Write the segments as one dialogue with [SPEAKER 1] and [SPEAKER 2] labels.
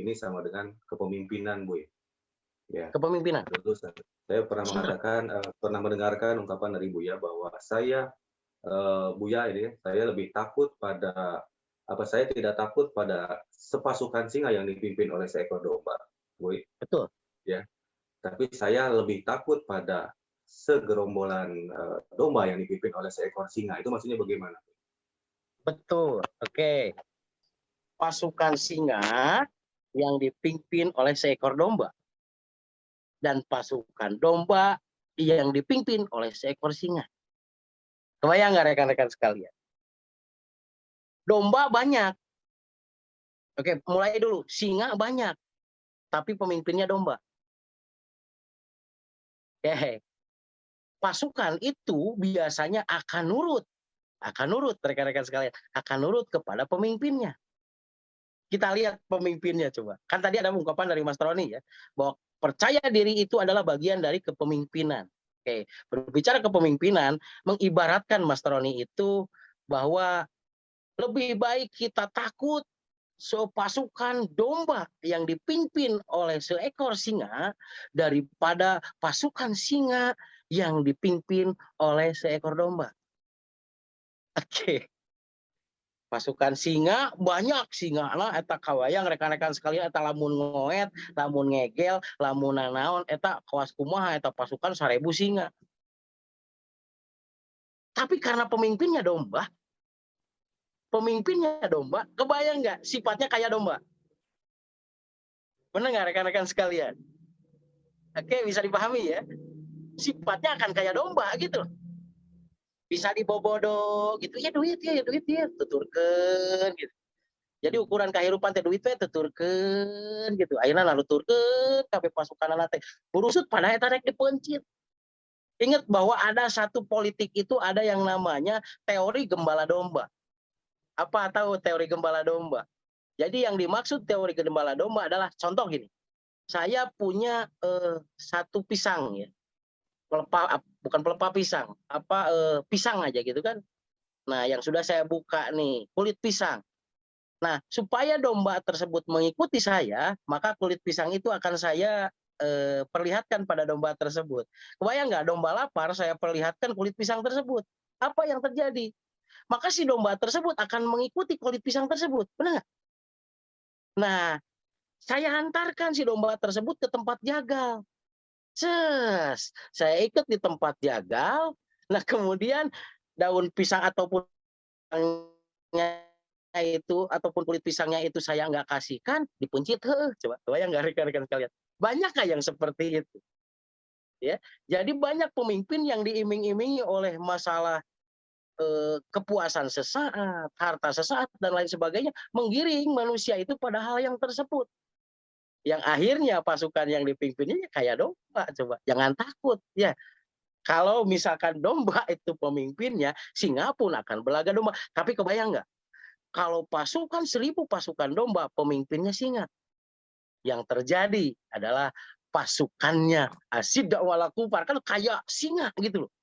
[SPEAKER 1] ini sama dengan kepemimpinan, Bu. Ya,
[SPEAKER 2] Kepemimpinan.
[SPEAKER 1] dulu saya pernah mengatakan, pernah mendengarkan ungkapan dari Buya bahwa saya, Buya ini, saya lebih takut pada saya tidak takut pada sepasukan singa yang dipimpin oleh seekor domba, Bu,
[SPEAKER 2] Betul.
[SPEAKER 1] ya. Tapi saya lebih takut pada segerombolan, domba yang dipimpin oleh seekor singa. Itu maksudnya bagaimana?
[SPEAKER 2] Betul. Oke. Pasukan singa yang dipimpin oleh seekor domba. Dan pasukan domba yang dipimpin oleh seekor singa. Kebayang nggak rekan-rekan sekalian? Domba banyak. Oke, mulai dulu. Singa banyak, tapi pemimpinnya domba. Oke. Pasukan itu biasanya akan nurut rekan-rekan sekalian, akan nurut kepada pemimpinnya. Kita lihat pemimpinnya coba. Kan tadi ada ungkapan dari Mas Roni ya, bahwa percaya diri itu adalah bagian dari kepemimpinan. Oke, berbicara kepemimpinan, mengibaratkan Mas Roni itu bahwa lebih baik kita takut pasukan domba yang dipimpin oleh seekor singa daripada pasukan singa yang dipimpin oleh seekor domba. Oke. Pasukan singa banyak singa lah eta kawayang rekan-rekan sekalian eta lamun ngoet, lamun ngegel, lamun nanaon eta kawas kumaha eta pasukan 1000 singa. Tapi karena pemimpinnya domba, kebayang nggak sifatnya kayak domba? Benar nggak rekan-rekan sekalian? Oke, bisa dipahami ya. Sifatnya akan kayak domba gitu. Bisa dibobodo gitu. Ya duit ya, tuturkeun gitu. Jadi ukuran kehidupan teh duit teh tuturkeun gitu. Ayeuna nuturkeun kabeh pasukanana teh burusut pada eta rek dipencit. Ingat bahwa ada satu politik itu ada yang namanya teori gembala domba. Apa tahu teori gembala domba? Jadi yang dimaksud teori gembala domba adalah contoh gini. Saya punya satu pisang ya. Bukan pelepah pisang, pisang aja gitu kan. Nah, yang sudah saya buka nih, kulit pisang. Nah, supaya domba tersebut mengikuti saya, maka kulit pisang itu akan saya perlihatkan pada domba tersebut. Kebayang nggak domba lapar, saya perlihatkan kulit pisang tersebut. Apa yang terjadi? Maka si domba tersebut akan mengikuti kulit pisang tersebut. Benar nggak? Nah, saya hantarkan si domba tersebut ke tempat jagal. Saya ikut di tempat jagal. Nah, kemudian daun pisang ataupun itu ataupun kulit pisangnya itu saya nggak kasihkan, dipencit. Coba bayang nggak rekan-rekan sekalian? Banyak nggak yang seperti itu? Ya, jadi banyak pemimpin yang diiming-imingi oleh masalah kepuasan sesaat, harta sesaat dan lain sebagainya, menggiring manusia itu pada hal yang tersebut. Yang akhirnya pasukan yang dipimpinnya kayak domba, coba jangan takut ya. Kalau misalkan domba itu pemimpinnya, singa pun akan belaga domba. Tapi kebayang nggak? Kalau pasukan 1000 pasukan domba, pemimpinnya singa. Yang terjadi adalah pasukannya asyidda wala kufar, kan kayak singa gitu loh.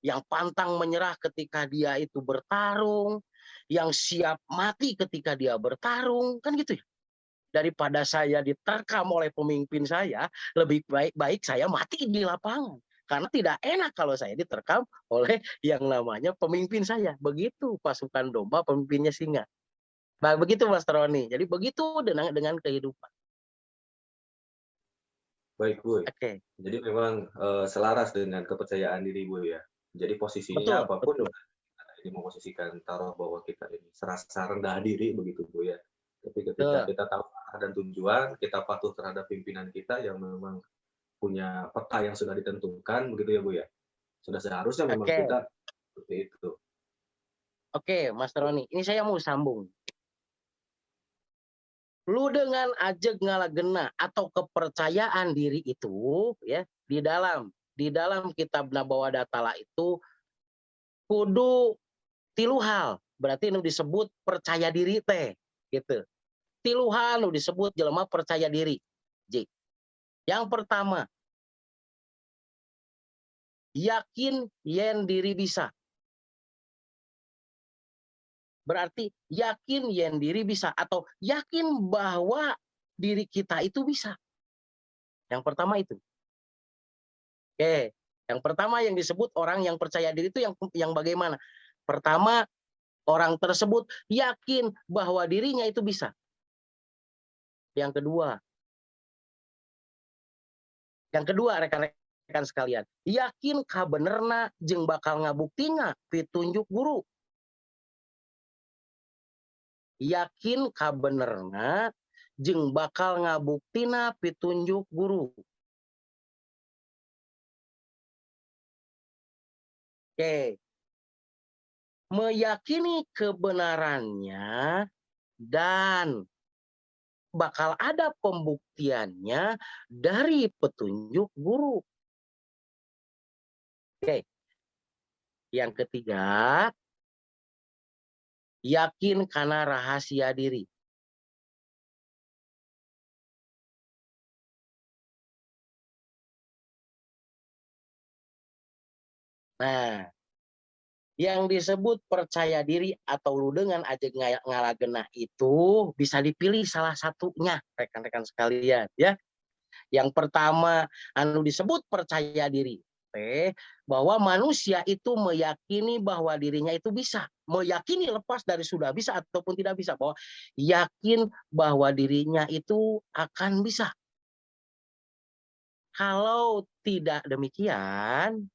[SPEAKER 2] Yang pantang menyerah ketika dia itu bertarung, yang siap mati ketika dia bertarung, kan gitu ya. Daripada saya diterkam oleh pemimpin saya, lebih baik saya mati di lapangan. Karena tidak enak kalau saya diterkam oleh yang namanya pemimpin saya. Begitu pasukan domba, pemimpinnya singa. Nah, begitu Mas Roni. Jadi begitu dengan kehidupan.
[SPEAKER 1] Baik, Bu.
[SPEAKER 2] Oke,
[SPEAKER 1] Jadi memang, selaras dengan kepercayaan diri, Bu, ya. Jadi posisinya
[SPEAKER 2] betul,
[SPEAKER 1] apapun
[SPEAKER 2] betul.
[SPEAKER 1] kita ini memosisikan taruh bahwa kita ini serasa rendah diri begitu, Bu, ya. Tapi ketika
[SPEAKER 2] Betul.
[SPEAKER 1] kita tahu arah dan tujuan, kita patuh terhadap pimpinan kita yang memang punya peta yang sudah ditentukan begitu ya, Bu, ya. Sudah seharusnya memang
[SPEAKER 2] Oke,
[SPEAKER 1] kita seperti itu.
[SPEAKER 2] oke, Mas Roni. Ini saya mau sambung. Lu dengan ajeg ngalagena atau kepercayaan diri itu ya di dalam kitab Nabawa Datala itu kudu tilu hal. Berarti nu disebut percaya diri teh gitu. Tilu hal nu disebut jelema percaya diri. Ji. Yang pertama, yakin yen diri bisa. Berarti yakin yang diri bisa atau yakin bahwa diri kita itu bisa. Yang pertama itu. Oke, yang pertama yang disebut orang yang percaya diri itu yang bagaimana? Pertama, orang tersebut yakin bahwa dirinya itu bisa. Yang kedua rekan-rekan sekalian, yakin ka benerna jeung bakal ngabuktina pitunjuk guru. Yakin ka benerna jeung bakal ngabuktina pitunjuk guru. Oke, meyakini kebenarannya dan bakal ada pembuktiannya dari petunjuk guru. Oke, yang ketiga, yakin karena rahasia diri. Nah, yang disebut percaya diri atau dengan aja ngalagena itu bisa dipilih salah satunya, rekan-rekan sekalian ya. Yang pertama anu disebut percaya diri bahwa manusia itu meyakini bahwa dirinya itu bisa, meyakini lepas dari sudah bisa ataupun tidak bisa, bahwa yakin bahwa dirinya itu akan bisa. Kalau tidak demikian,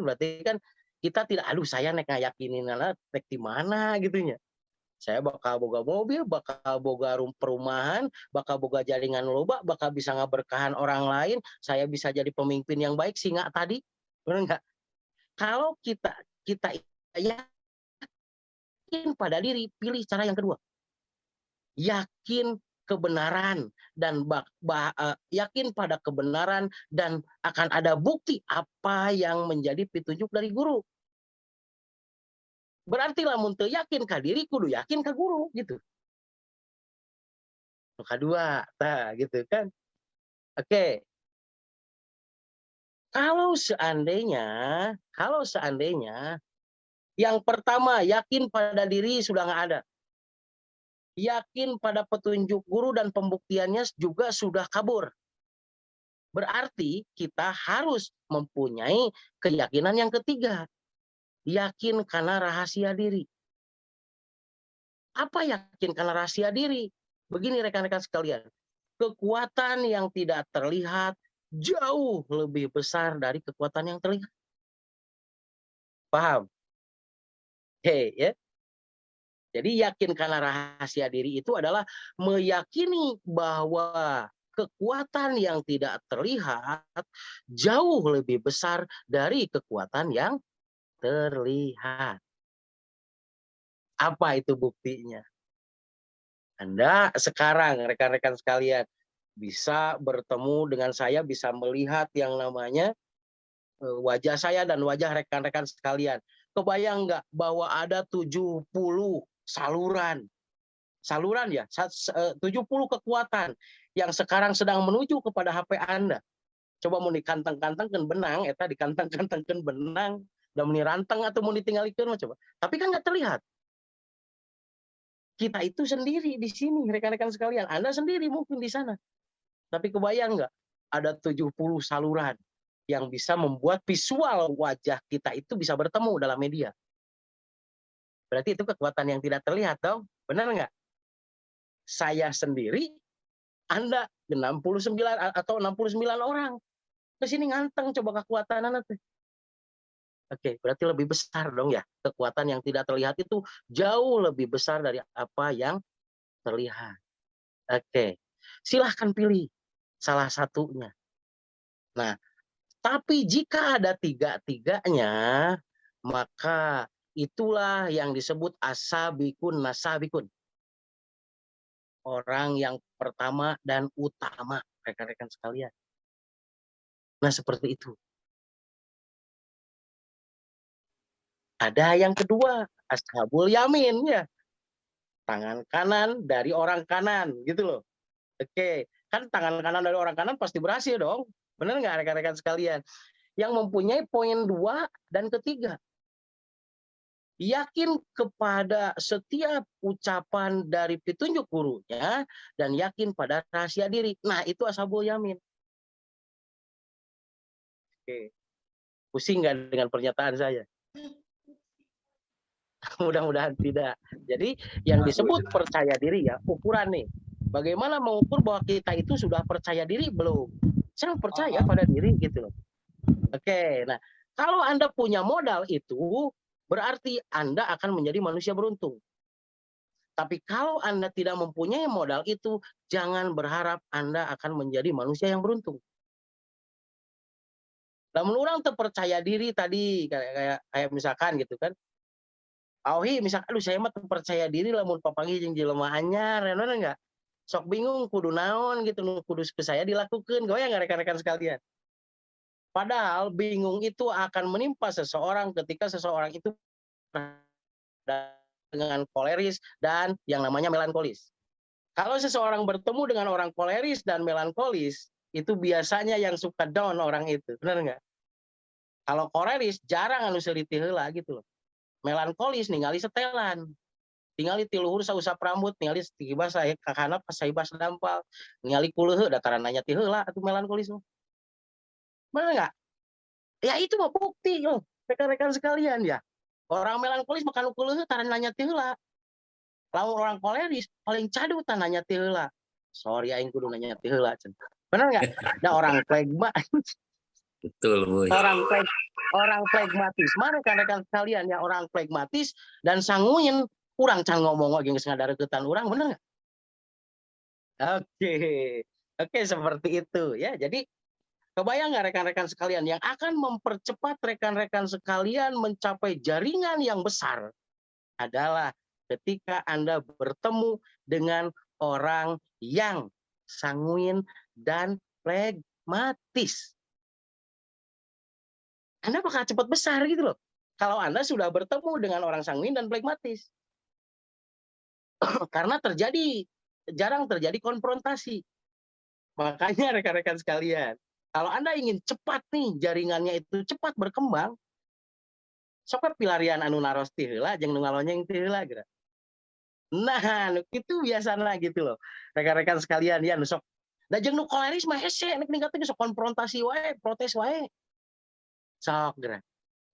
[SPEAKER 2] berarti kan kita tidak, aduh saya nek ngayakinin nek di mana gitunya. Saya bakal boga mobil, bakal boga perumahan, bakal boga jaringan loba, bakal bisa ngaberkahan orang lain, saya bisa jadi pemimpin yang baik, singa tadi. Benar nggak? Kalau kita yakin pada diri, pilih cara yang kedua. Yakin kebenaran dan yakin pada kebenaran dan akan ada bukti apa yang menjadi petunjuk dari guru. Berarti lamun teu yakin ka diri kudu yakin ka guru gitu. Kedua, nah gitu kan. Oke. Kalau seandainya yang pertama yakin pada diri sudah nggak ada. Yakin pada petunjuk guru dan pembuktiannya juga sudah kabur. Berarti kita harus mempunyai keyakinan yang ketiga. Yakin karena rahasia diri. Apa yakin karena rahasia diri? Begini rekan-rekan sekalian. Kekuatan yang tidak terlihat jauh lebih besar dari kekuatan yang terlihat. Paham? Oke, ya. Jadi yakin karena rahasia diri itu adalah meyakini bahwa kekuatan yang tidak terlihat jauh lebih besar dari kekuatan yang terlihat. Apa itu buktinya? Anda sekarang, rekan-rekan sekalian, bisa bertemu dengan saya, bisa melihat yang namanya wajah saya dan wajah rekan-rekan sekalian. Kebayang nggak bahwa ada 70 saluran ya, 70 kekuatan yang sekarang sedang menuju kepada HP Anda. Coba mau dikanteng-kantengkan benang, eta dikanteng-kantengkan benang, dan mau diranteng atau mau ditinggalkan, coba. Tapi kan nggak terlihat. Kita itu sendiri di sini, rekan-rekan sekalian. Anda sendiri mungkin di sana. Tapi kebayang nggak? Ada 70 saluran yang bisa membuat visual wajah kita itu bisa bertemu dalam media. Berarti itu kekuatan yang tidak terlihat dong. Benar nggak? Saya sendiri, Anda 69 atau 69 orang. Ke sini nganteng coba kekuatan Anda tuh. Oke, berarti lebih besar dong ya. Kekuatan yang tidak terlihat itu jauh lebih besar dari apa yang terlihat. Oke, silahkan pilih salah satunya. Nah, tapi jika ada tiga-tiganya, maka itulah yang disebut asabikun nasabikun. Orang yang pertama dan utama, rekan-rekan sekalian. Nah, seperti itu. Ada yang kedua, ashabul yamin ya. Tangan kanan dari orang kanan, gitu loh. Oke, kan tangan kanan dari orang kanan pasti berhasil dong. Benar nggak rekan-rekan sekalian? Yang mempunyai poin 2 dan ketiga. yakin kepada setiap ucapan dari petunjuk gurunya, dan yakin pada rahasia diri. Nah, itu ashabul yamin. Oke. Pusing nggak dengan pernyataan saya? Mudah-mudahan tidak. Jadi yang disebut percaya diri ya, ukuran nih. Bagaimana mengukur bahwa kita itu sudah percaya diri belum? Saya percaya pada diri gitu loh. Oke, nah kalau Anda punya modal itu, berarti Anda akan menjadi manusia beruntung. Tapi kalau Anda tidak mempunyai modal itu, jangan berharap Anda akan menjadi manusia yang beruntung. Namun orang terpercaya diri tadi, kayak misalkan gitu kan, Auhi misalkan, aduh saya mah percaya diri lamun papangi jeung jelema anyar, bener enggak? Sok bingung kudu naon gitu, kudu ke saya dilakukan, goyang nggak rekan-rekan sekalian? Padahal bingung itu akan menimpa seseorang ketika seseorang itu dengan koleris dan yang namanya melankolis. Kalau seseorang bertemu dengan orang koleris dan melankolis, itu biasanya yang suka down orang itu, benar nggak? Kalau koleris jarang anu seliti heula gitu loh. Melankolis ningali setelan, tingali ti luhur sausap rambut, ningali tiba saya kakana pas saibas dampal, ningali kuleuh dataran nanya ti heula atuh melankolis mah. Benar nggak? Ya itu mah bukti loh, rekan-rekan sekalian ya. Orang melankolis makan kuleuh taran nanya ti heula. Lamun orang koleris paling cadu tan nanya ti heula. Sorry aing kudu nanya ti heula cenah. Benar nggak? Da orang flegma
[SPEAKER 3] Betul, Boy.
[SPEAKER 2] orang flegmatis. Mana rekan-rekan sekalian ya, orang flegmatis dan sanguin kurang can ngomong ge geus ngadareukeutan urang, bener nggak? Oke. Oke, seperti itu ya. Jadi kebayang nggak rekan-rekan sekalian yang akan mempercepat rekan-rekan sekalian mencapai jaringan yang besar adalah ketika Anda bertemu dengan orang yang sanguin dan flegmatis. Anda bakal cepat besar gitu loh. Kalau Anda sudah bertemu dengan orang sanguin dan flegmatis. Karena jarang terjadi konfrontasi. Makanya rekan-rekan sekalian, kalau Anda ingin cepat nih jaringannya itu cepat berkembang, sok pilarian anu naros ti heula jeung nu ngalonyeng ti heula geura. Nah, itu biasana gitu loh. Rekan-rekan sekalian ya nu sok da jeung nu koleris mah hese nek ningkat sok konfrontasi wae, protes wae. Sok geura.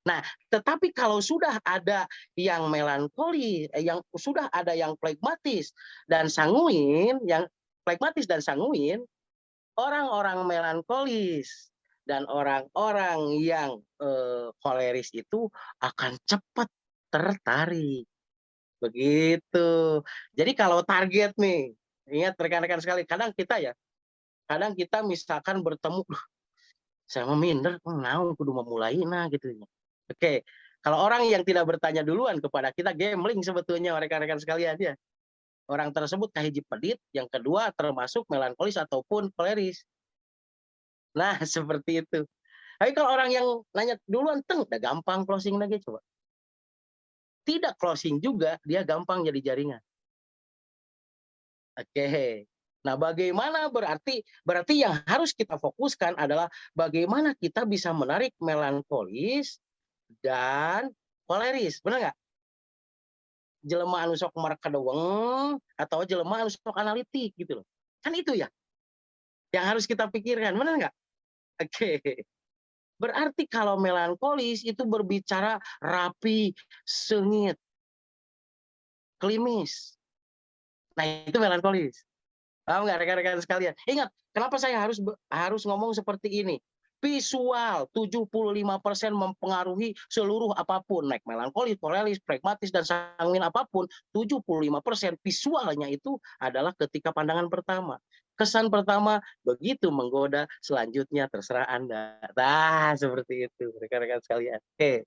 [SPEAKER 2] Nah, tetapi kalau sudah ada yang melankoli, yang sudah ada yang flegmatis dan sanguin, yang flegmatis dan sanguin, orang-orang melankolis dan orang-orang yang koleris itu akan cepat tertarik. Begitu. Jadi kalau target nih, ingat rekan-rekan sekali, kadang kita misalkan bertemu, saya mau minder, naon kudu memulai nah gitu. Oke, kalau orang yang tidak bertanya duluan kepada kita gambling sebetulnya rekan-rekan sekalian ya. Orang tersebut kahiji pedit, yang kedua termasuk melankolis ataupun koleris. Nah, seperti itu. Tapi kalau orang yang nanya duluan, udah gampang closing lagi coba. Tidak closing juga, dia gampang jadi jaringan. Oke. Nah, bagaimana berarti yang harus kita fokuskan adalah bagaimana kita bisa menarik melankolis dan koleris, benar nggak? Jelema anu sok markadeweng atau jelema anu sok analitik gitu loh. Kan itu ya yang harus kita pikirkan, benar nggak? Oke. Berarti kalau melankolis itu berbicara rapi, sengit, klimis. Nah, itu melankolis. Paham nggak rekan-rekan sekalian? Ingat, kenapa saya harus ngomong seperti ini? Visual 75% mempengaruhi seluruh apapun, naik melankolis, koleris, pragmatis dan sanguin apapun, 75% visualnya itu adalah ketika pandangan pertama. Kesan pertama begitu menggoda, selanjutnya terserah Anda. Nah, seperti itu rekan-rekan sekalian. Oke.